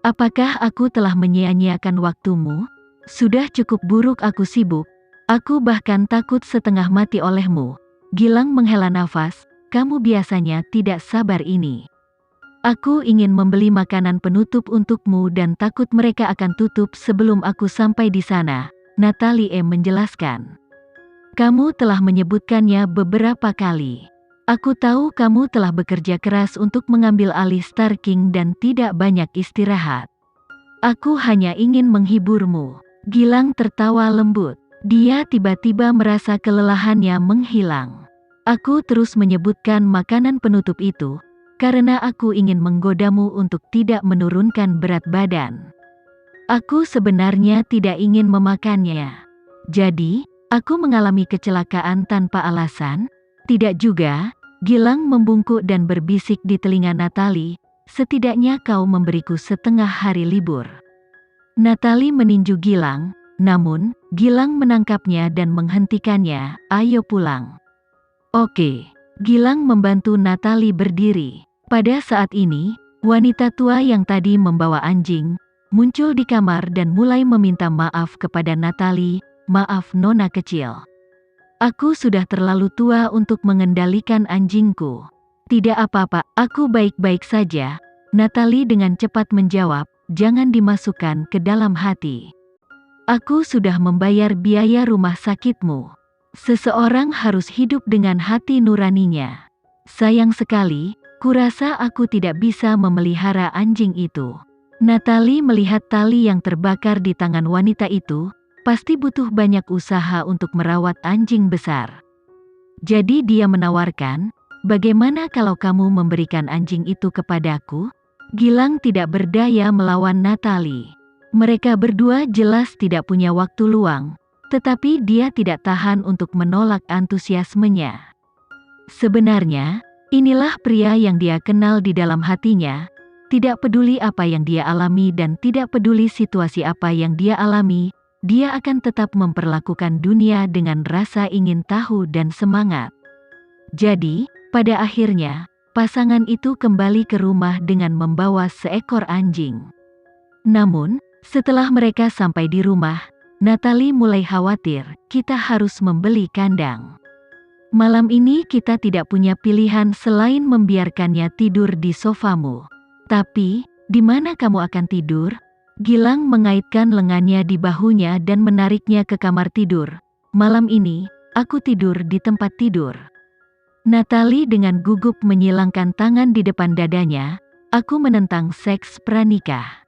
Apakah aku telah menyia-nyiakan waktumu? Sudah cukup buruk aku sibuk. Aku bahkan takut setengah mati olehmu. Gilang menghela nafas, kamu biasanya tidak sabar ini. Aku ingin membeli makanan penutup untukmu dan takut mereka akan tutup sebelum aku sampai di sana, Natalie menjelaskan. Kamu telah menyebutkannya beberapa kali. Aku tahu kamu telah bekerja keras untuk mengambil alih Star King dan tidak banyak istirahat. Aku hanya ingin menghiburmu. Gilang tertawa lembut. Dia tiba-tiba merasa kelelahannya menghilang. Aku terus menyebutkan makanan penutup itu, karena aku ingin menggodamu untuk tidak menurunkan berat badan. Aku sebenarnya tidak ingin memakannya. Jadi, aku mengalami kecelakaan tanpa alasan? Tidak juga. Gilang membungkuk dan berbisik di telinga Natalie, setidaknya kau memberiku setengah hari libur. Natalie meninju Gilang, namun, Gilang menangkapnya dan menghentikannya, ayo pulang. Oke. Gilang membantu Natalie berdiri. Pada saat ini, wanita tua yang tadi membawa anjing, muncul di kamar dan mulai meminta maaf kepada Natalie, maaf nona kecil. Aku sudah terlalu tua untuk mengendalikan anjingku. Tidak apa-apa, aku baik-baik saja, Natalie dengan cepat menjawab, jangan dimasukkan ke dalam hati. Aku sudah membayar biaya rumah sakitmu. Seseorang harus hidup dengan hati nuraninya. Sayang sekali, kurasa aku tidak bisa memelihara anjing itu. Natalie melihat tali yang terbakar di tangan wanita itu, pasti butuh banyak usaha untuk merawat anjing besar. Jadi dia menawarkan, bagaimana kalau kamu memberikan anjing itu kepadaku? Gilang tidak berdaya melawan Natalie. Mereka berdua jelas tidak punya waktu luang, tetapi dia tidak tahan untuk menolak antusiasmenya. Sebenarnya, inilah pria yang dia kenal di dalam hatinya, tidak peduli apa yang dia alami dan tidak peduli situasi apa yang dia alami, dia akan tetap memperlakukan dunia dengan rasa ingin tahu dan semangat. Jadi, pada akhirnya, pasangan itu kembali ke rumah dengan membawa seekor anjing. Namun, setelah mereka sampai di rumah, Natalie mulai khawatir, kita harus membeli kandang. Malam ini kita tidak punya pilihan selain membiarkannya tidur di sofamu. Tapi, di mana kamu akan tidur? Gilang mengaitkan lengannya di bahunya dan menariknya ke kamar tidur. Malam ini, aku tidur di tempat tidur. Natalie dengan gugup menyilangkan tangan di depan dadanya, aku menentang seks pranikah.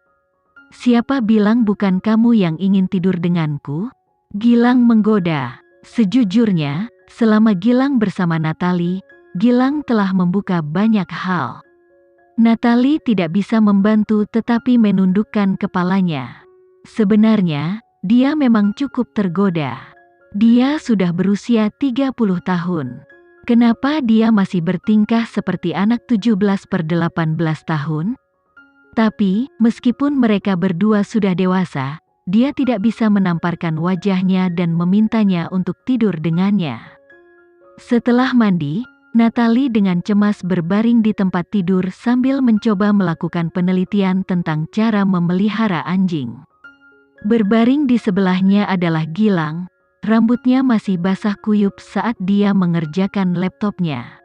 Siapa bilang bukan kamu yang ingin tidur denganku? Gilang menggoda. Sejujurnya, selama Gilang bersama Natalie, Gilang telah membuka banyak hal. Natalie tidak bisa membantu tetapi menundukkan kepalanya. Sebenarnya, dia memang cukup tergoda. Dia sudah berusia 30 tahun. Kenapa dia masih bertingkah seperti anak 17/18 tahun? Tapi, meskipun mereka berdua sudah dewasa, dia tidak bisa menamparkan wajahnya dan memintanya untuk tidur dengannya. Setelah mandi, Natalie dengan cemas berbaring di tempat tidur sambil mencoba melakukan penelitian tentang cara memelihara anjing. Berbaring di sebelahnya adalah Gilang, rambutnya masih basah kuyup saat dia mengerjakan laptopnya.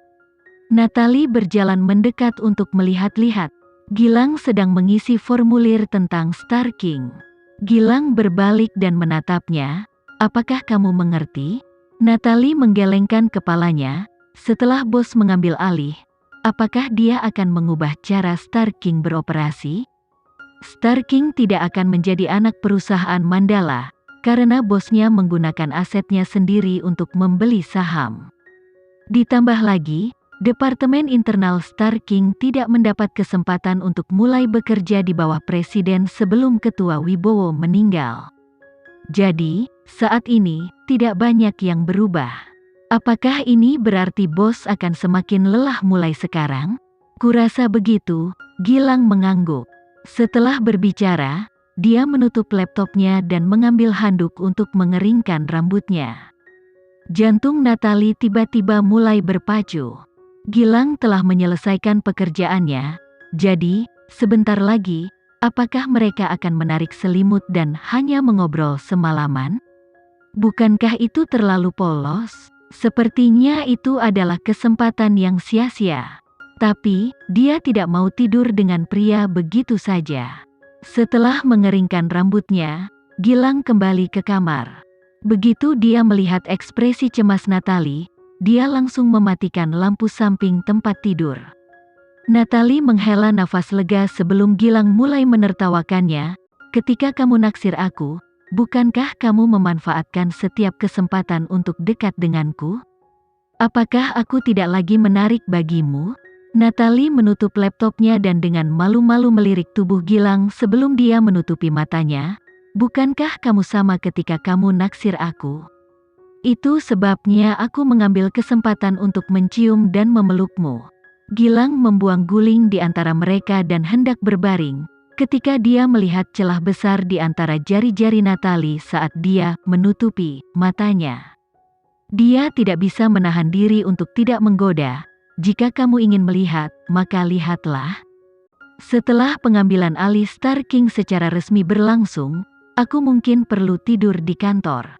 Natalie berjalan mendekat untuk melihat-lihat. Gilang sedang mengisi formulir tentang Star King. Gilang berbalik dan menatapnya, apakah kamu mengerti? Natalie menggelengkan kepalanya. Setelah bos mengambil alih, apakah dia akan mengubah cara Star King beroperasi? Star King tidak akan menjadi anak perusahaan Mandala, karena bosnya menggunakan asetnya sendiri untuk membeli saham. Ditambah lagi, Departemen Internal Star King tidak mendapat kesempatan untuk mulai bekerja di bawah presiden sebelum Ketua Wibowo meninggal. Jadi, saat ini, tidak banyak yang berubah. Apakah ini berarti bos akan semakin lelah mulai sekarang? Kurasa begitu, Gilang mengangguk. Setelah berbicara, dia menutup laptopnya dan mengambil handuk untuk mengeringkan rambutnya. Jantung Natalie tiba-tiba mulai berpacu. Gilang telah menyelesaikan pekerjaannya, jadi, sebentar lagi, apakah mereka akan menarik selimut dan hanya mengobrol semalaman? Bukankah itu terlalu polos? Sepertinya itu adalah kesempatan yang sia-sia. Tapi, dia tidak mau tidur dengan pria begitu saja. Setelah mengeringkan rambutnya, Gilang kembali ke kamar. Begitu dia melihat ekspresi cemas Natalie, dia langsung mematikan lampu samping tempat tidur. Natalie menghela nafas lega sebelum Gilang mulai menertawakannya. Ketika kamu naksir aku, bukankah kamu memanfaatkan setiap kesempatan untuk dekat denganku? Apakah aku tidak lagi menarik bagimu? Natalie menutup laptopnya dan dengan malu-malu melirik tubuh Gilang sebelum dia menutupi matanya. Bukankah kamu sama ketika kamu naksir aku? Itu sebabnya aku mengambil kesempatan untuk mencium dan memelukmu. Gilang membuang guling di antara mereka dan hendak berbaring, ketika dia melihat celah besar di antara jari-jari Natalie saat dia menutupi matanya. Dia tidak bisa menahan diri untuk tidak menggoda. Jika kamu ingin melihat, maka lihatlah. Setelah pengambilan alih Star King secara resmi berlangsung, aku mungkin perlu tidur di kantor.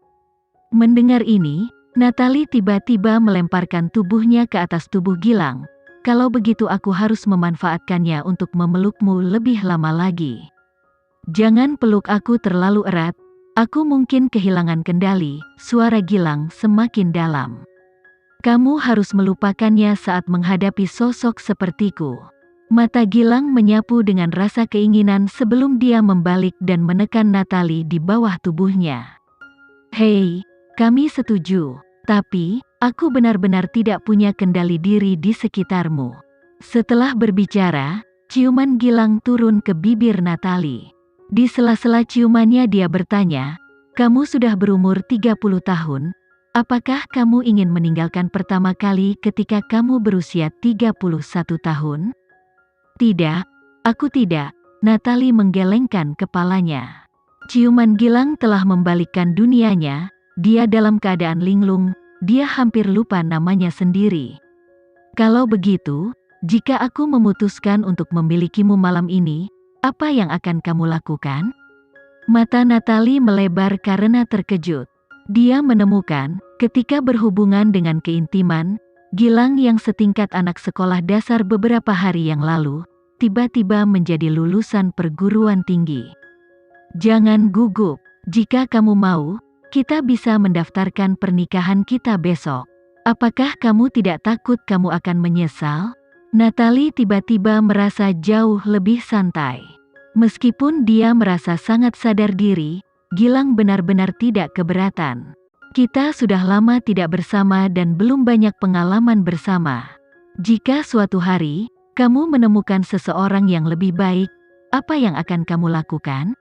Mendengar ini, Natalie tiba-tiba melemparkan tubuhnya ke atas tubuh Gilang. Kalau begitu aku harus memanfaatkannya untuk memelukmu lebih lama lagi. Jangan peluk aku terlalu erat, aku mungkin kehilangan kendali. Suara Gilang semakin dalam. Kamu harus melupakannya saat menghadapi sosok sepertiku. Mata Gilang menyapu dengan rasa keinginan sebelum dia membalik dan menekan Natalie di bawah tubuhnya. Hei, kami setuju, tapi aku benar-benar tidak punya kendali diri di sekitarmu. Setelah berbicara, ciuman Gilang turun ke bibir Natalie. Di sela-sela ciumannya dia bertanya, kamu sudah berumur 30 tahun, apakah kamu ingin meninggalkan pertama kali ketika kamu berusia 31 tahun? Tidak, aku tidak. Natalie menggelengkan kepalanya. Ciuman Gilang telah membalikkan dunianya, dia dalam keadaan linglung, dia hampir lupa namanya sendiri. Kalau begitu, jika aku memutuskan untuk memilikimu malam ini, apa yang akan kamu lakukan? Mata Natalie melebar karena terkejut. Dia menemukan, ketika berhubungan dengan keintiman, Gilang yang setingkat anak sekolah dasar beberapa hari yang lalu, tiba-tiba menjadi lulusan perguruan tinggi. Jangan gugup, jika kamu mau, kita bisa mendaftarkan pernikahan kita besok. Apakah kamu tidak takut kamu akan menyesal? Natalie tiba-tiba merasa jauh lebih santai. Meskipun dia merasa sangat sadar diri, Gilang benar-benar tidak keberatan. Kita sudah lama tidak bersama dan belum banyak pengalaman bersama. Jika suatu hari, kamu menemukan seseorang yang lebih baik, apa yang akan kamu lakukan?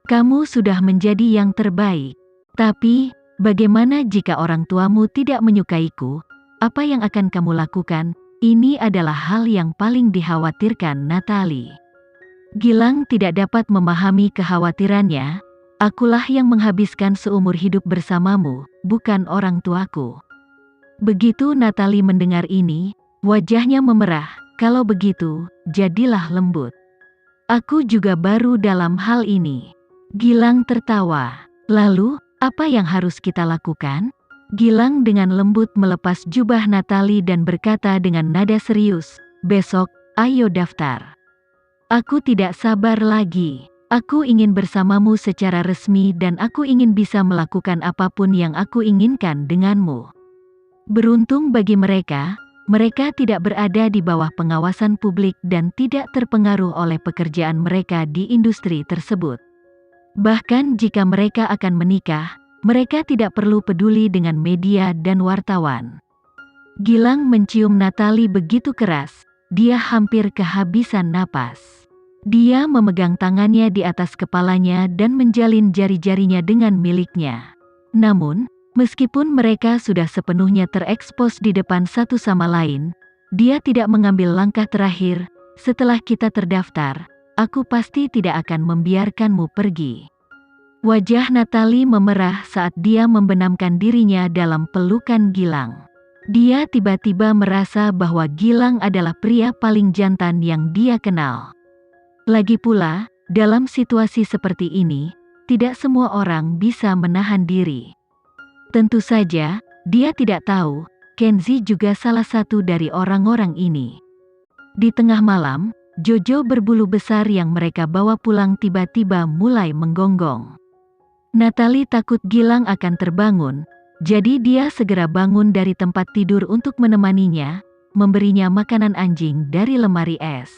Kamu sudah menjadi yang terbaik. Tapi, bagaimana jika orang tuamu tidak menyukaiku? Apa yang akan kamu lakukan? Ini adalah hal yang paling dikhawatirkan Natalie. Gilang tidak dapat memahami kekhawatirannya. Akulah yang menghabiskan seumur hidup bersamamu, bukan orang tuaku. Begitu Natalie mendengar ini, wajahnya memerah. Kalau begitu, jadilah lembut. Aku juga baru dalam hal ini. Gilang tertawa. Lalu, apa yang harus kita lakukan? Gilang dengan lembut melepas jubah Natalie dan berkata dengan nada serius, besok, ayo daftar. Aku tidak sabar lagi. Aku ingin bersamamu secara resmi dan aku ingin bisa melakukan apapun yang aku inginkan denganmu. Beruntung bagi mereka, mereka tidak berada di bawah pengawasan publik dan tidak terpengaruh oleh pekerjaan mereka di industri tersebut. Bahkan jika mereka akan menikah, mereka tidak perlu peduli dengan media dan wartawan. Gilang mencium Natalie begitu keras, dia hampir kehabisan napas. Dia memegang tangannya di atas kepalanya dan menjalin jari-jarinya dengan miliknya. Namun, meskipun mereka sudah sepenuhnya terekspos di depan satu sama lain, dia tidak mengambil langkah terakhir. Setelah kita terdaftar, aku pasti tidak akan membiarkanmu pergi. Wajah Natalie memerah saat dia membenamkan dirinya dalam pelukan Gilang. Dia tiba-tiba merasa bahwa Gilang adalah pria paling jantan yang dia kenal. Lagi pula, Dalam situasi seperti ini, tidak semua orang bisa menahan diri. Tentu saja, dia tidak tahu, Kenzi juga salah satu dari orang-orang ini. Di tengah malam, Jojo berbulu besar yang mereka bawa pulang tiba-tiba mulai menggonggong. Natalie takut Gilang akan terbangun, jadi dia segera bangun dari tempat tidur untuk menemaninya, memberinya makanan anjing dari lemari es.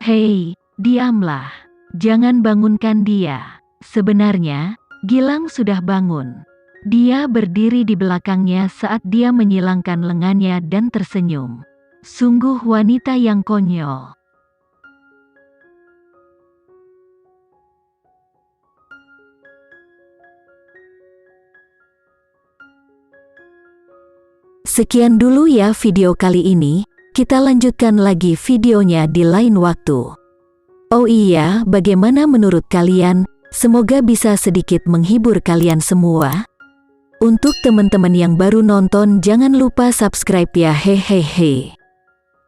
Hei, diamlah. Jangan bangunkan dia. Sebenarnya, Gilang sudah bangun. Dia berdiri di belakangnya saat dia menyilangkan lengannya dan tersenyum. Sungguh wanita yang konyol. Sekian dulu ya video kali ini, kita lanjutkan lagi videonya di lain waktu. Oh iya, bagaimana menurut kalian? Semoga bisa sedikit menghibur kalian semua. Untuk teman-teman yang baru nonton, jangan lupa subscribe ya, hehehe.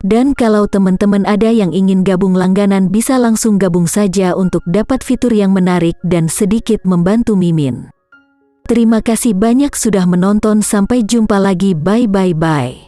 Dan kalau teman-teman ada yang ingin gabung langganan, bisa langsung gabung saja untuk dapat fitur yang menarik dan sedikit membantu Mimin. Terima kasih banyak sudah menonton, sampai jumpa lagi, bye.